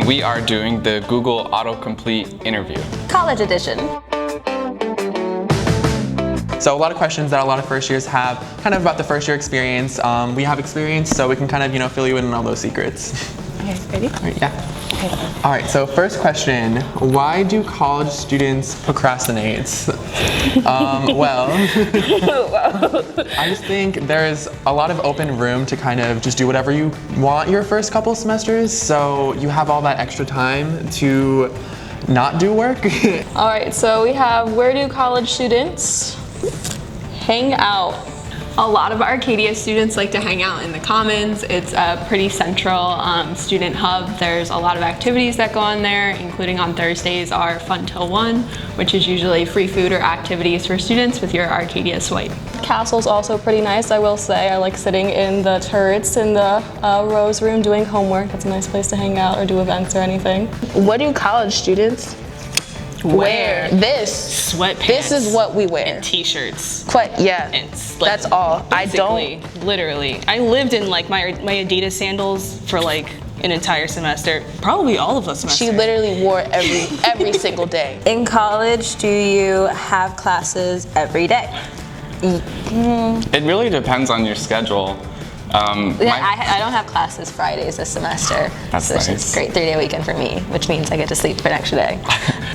We are doing the Google autocomplete interview. College edition. So a lot of questions that a lot of first years have, kind of about the first year experience. We have experience, so we can kind of, fill you in on all those secrets. Okay, ready? All right, yeah. Okay. All right, so first question, why do college students procrastinate? Well, I just think there's a lot of open room to kind of just do whatever you want your first couple semesters, so you have all that extra time to not do work. All right, so we have, where do college students hang out? A lot of Arcadia students like to hang out in the Commons. It's a pretty central student hub. There's a lot of activities that go on there, including on Thursdays our Fun Till 1, which is usually free food or activities for students with your Arcadia swipe. Castle's also pretty nice, I will say. I like sitting in the turrets in the Rose Room doing homework. That's a nice place to hang out or do events or anything. What do college students wear? This. Sweatpants. This is what we wear. And t-shirts. Yeah. And that's all. I don't. Literally. I lived in like my Adidas sandals for like an entire semester. Probably all of the semesters. She literally wore every single day. In college, do you have classes every day? It really depends on your schedule. I don't have classes Fridays this semester. That's so nice. It's a great 3-day weekend for me, which means I get to sleep for an extra day.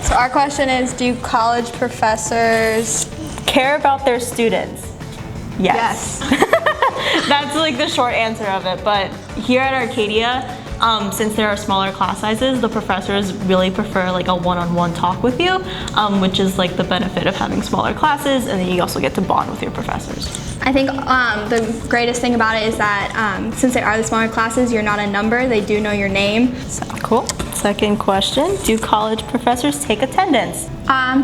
So our question is, do college professors care about their students? Yes. That's like the short answer of it, but here at Arcadia, since there are smaller class sizes, the professors really prefer like a one-on-one talk with you, which is like the benefit of having smaller classes, and then you also get to bond with your professors. I think the greatest thing about it is that since they are the smaller classes, you're not a number, they do know your name. So. Cool. Second question, do college professors take attendance?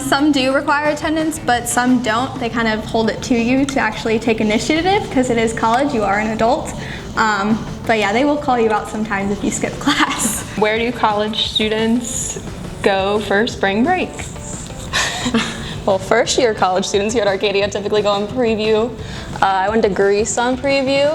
Some do require attendance, but some don't. They kind of hold it to you to actually take initiative because it is college, you are an adult. But yeah, they will call you out sometimes if you skip class. Where do college students go for spring break? Well, first year college students here at Arcadia typically go on preview. I went to Greece on preview.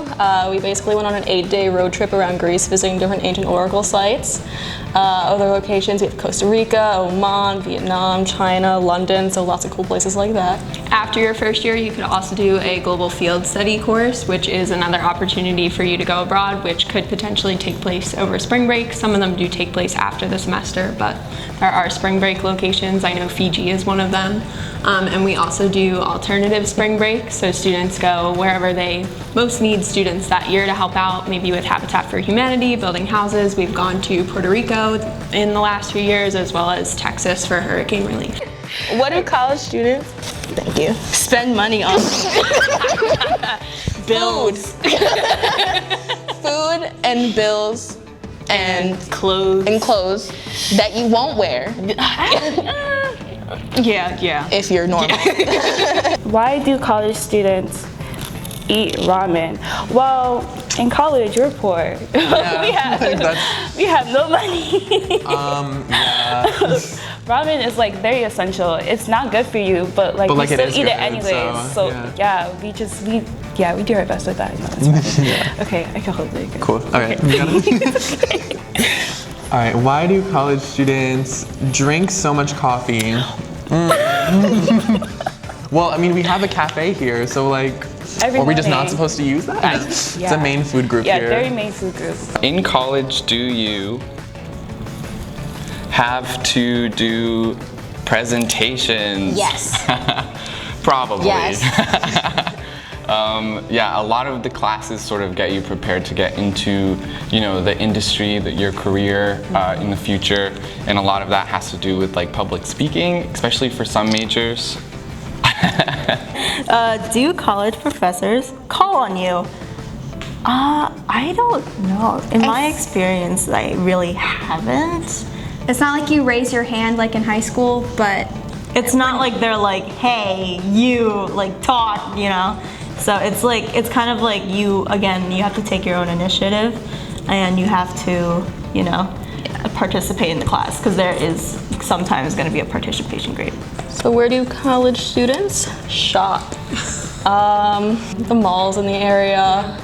We basically went on an 8-day road trip around Greece visiting different ancient oracle sites. Other locations, we have Costa Rica, Oman, Vietnam, China, London, so lots of cool places like that. After your first year, you could also do a global field study course, which is another opportunity for you to go abroad, which could potentially take place over spring break. Some of them do take place after the semester, but there are spring break locations. I know Fiji is one of them. And we also do alternative spring break, so students go wherever they most need students that year to help out, maybe with Habitat for Humanity, building houses. We've gone to Puerto Rico in the last few years, as well as Texas for hurricane relief. What do college students, thank you, Spend money on bills? Food and bills and clothes. that you won't wear Yeah. if you're normal. Why do college students eat ramen? Well, in college, we're poor. Yeah, we have no money. Yeah. Ramen is like very essential. It's not good for you, but we like, still it is eat good, it anyways. So yeah. we do our best with that. That's fine. Yeah. Okay, I can hold it. Cool. Okay. You got it? All right. Why do college students drink so much coffee? Well, I mean, we have a cafe here, so like, are we just not supposed to use that? It's a main food group here. Yeah, very main food group. In college, do you have to do presentations? Yes. Probably. Yes. Yeah, a lot of the classes sort of get you prepared to get into, the industry, your career in the future, and a lot of that has to do with like public speaking, especially for some majors. Do college professors call on you? I don't know. In my experience, I really haven't. It's not like you raise your hand like in high school, but It's not like they're like, hey, you, like talk, So it's kind of like you have to take your own initiative and you have to, participate in the class because there is sometimes going to be a participation grade. So where do college students shop? The malls in the area,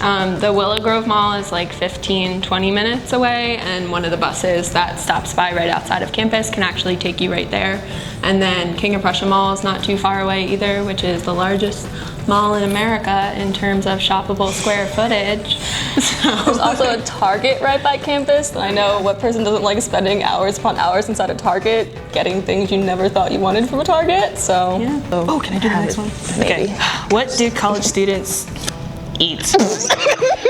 The Willow Grove Mall is like 15-20 minutes away, and one of the buses that stops by right outside of campus can actually take you right there. And then King of Prussia Mall is not too far away either, which is the largest mall in America in terms of shoppable square footage. There's also a Target right by campus. I know what person doesn't like spending hours upon hours inside a Target getting things you never thought you wanted from a Target, so. Yeah. Oh, can I do the next one? Okay. What do college students eat?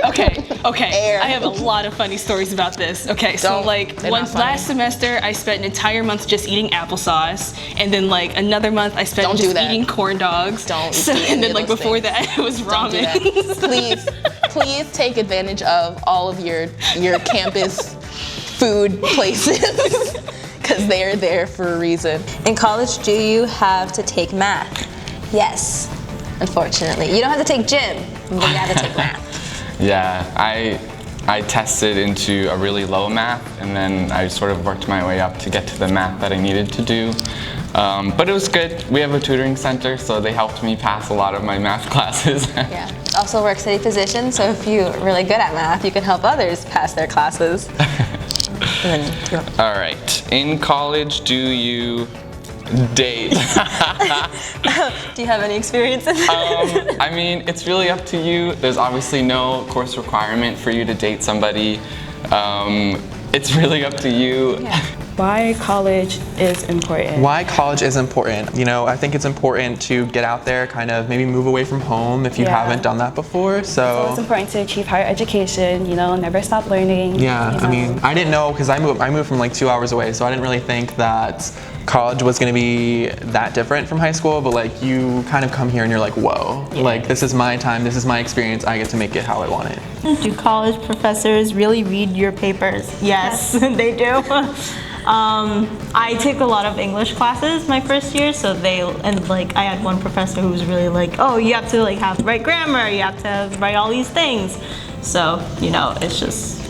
Okay. I have a lot of funny stories about this. Okay, so like last semester I spent an entire month just eating applesauce, and then like another month I spent just eating corn dogs. And then like before that it was ramen. Please take advantage of all of your campus food places because they're there for a reason. In college, do you have to take math? Yes, unfortunately. You don't have to take gym, but you have to take math. Yeah, I tested into a really low math, and then I sort of worked my way up to get to the math that I needed to do. But it was good. We have a tutoring center, so they helped me pass a lot of my math classes. Yeah. Also work study physician, so if you're really good at math, you can help others pass their classes. All right. In college, do you date? Do you have any experience in that? I mean, it's really up to you. There's obviously no course requirement for you to date somebody. It's really up to you. Yeah. Why college is important? Why college is important? You know, I think it's important to get out there, kind of maybe move away from home if you haven't done that before. So it's important to achieve higher education, you know, never stop learning. Yeah, you know. I mean, I didn't know because I moved from like 2 hours away, so I didn't really think that college was going to be that different from high school, but like you kind of come here and you're like, whoa, like this is my time, this is my experience, I get to make it how I want it. Do college professors really read your papers? Yes, they do. I took a lot of English classes my first year, so I had one professor who was really like, oh, you have to have the right grammar, you have to write all these things. So, you know, it's just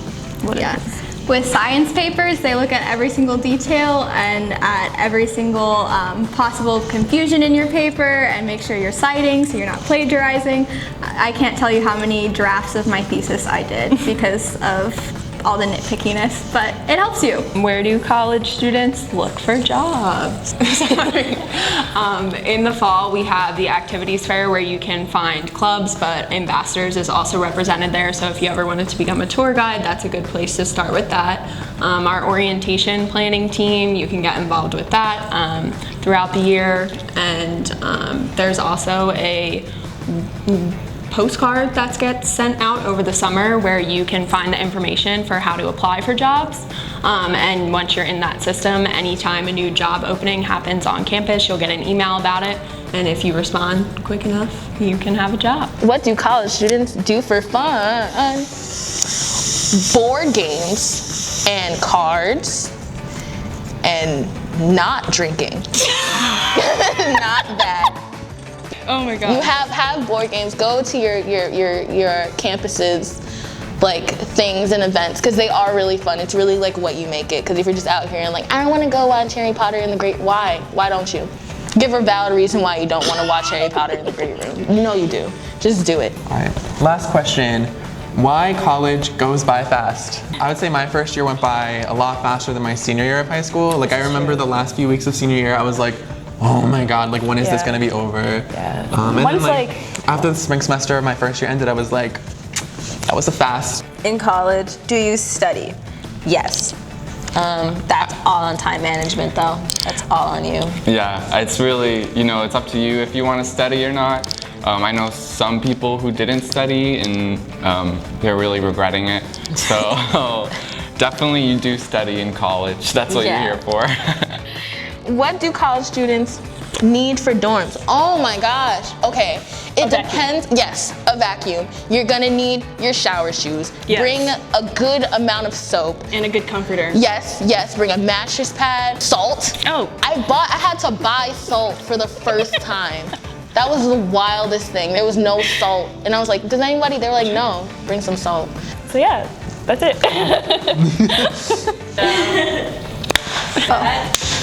what it is. With science papers, they look at every single detail and at every single possible confusion in your paper and make sure you're citing so you're not plagiarizing. I can't tell you how many drafts of my thesis I did because of all the nitpickiness, but it helps you. Where do college students look for jobs? Sorry. In the fall, we have the activities fair where you can find clubs, but Ambassadors is also represented there, so if you ever wanted to become a tour guide, that's a good place to start with that. Our orientation planning team, you can get involved with that throughout the year, and there's also a postcard that gets sent out over the summer where you can find the information for how to apply for jobs. And once you're in that system, anytime a new job opening happens on campus, you'll get an email about it. And if you respond quick enough, you can have a job. What do college students do for fun? Board games and cards and not drinking. Not that. Oh my god. You have board games. Go to your campus's like things and events because they are really fun. It's really like what you make it. Because if you're just out here and like, I don't want to go watch Harry Potter in the Great, why don't you? Give a valid reason why you don't want to watch Harry Potter in the Great Room. You know you do. Just do it. All right. Last question. Why college goes by fast? I would say my first year went by a lot faster than my senior year of high school. Like I remember the last few weeks of senior year, I was like, oh my god, like when is this gonna be over? Yeah. And then like after the spring semester of my first year ended, I was like, that was a fast. In college, do you study? Yes. That's all on time management though. That's all on you. Yeah, it's really, you know, it's up to you if you want to study or not. I know some people who didn't study and they're really regretting it. So definitely you do study in college. That's what you're here for. What do college students need for dorms? Oh my gosh. Okay. It depends. Yes, a vacuum. You're gonna need your shower shoes. Yes. Bring a good amount of soap. And a good comforter. Yes. Bring a mattress pad. Salt. Oh. I had to buy salt for the first time. That was the wildest thing. There was no salt. And I was like, does anybody? They were like, no, bring some salt. So yeah, that's it.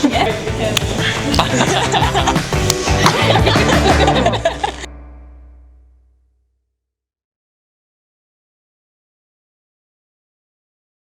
Yeah.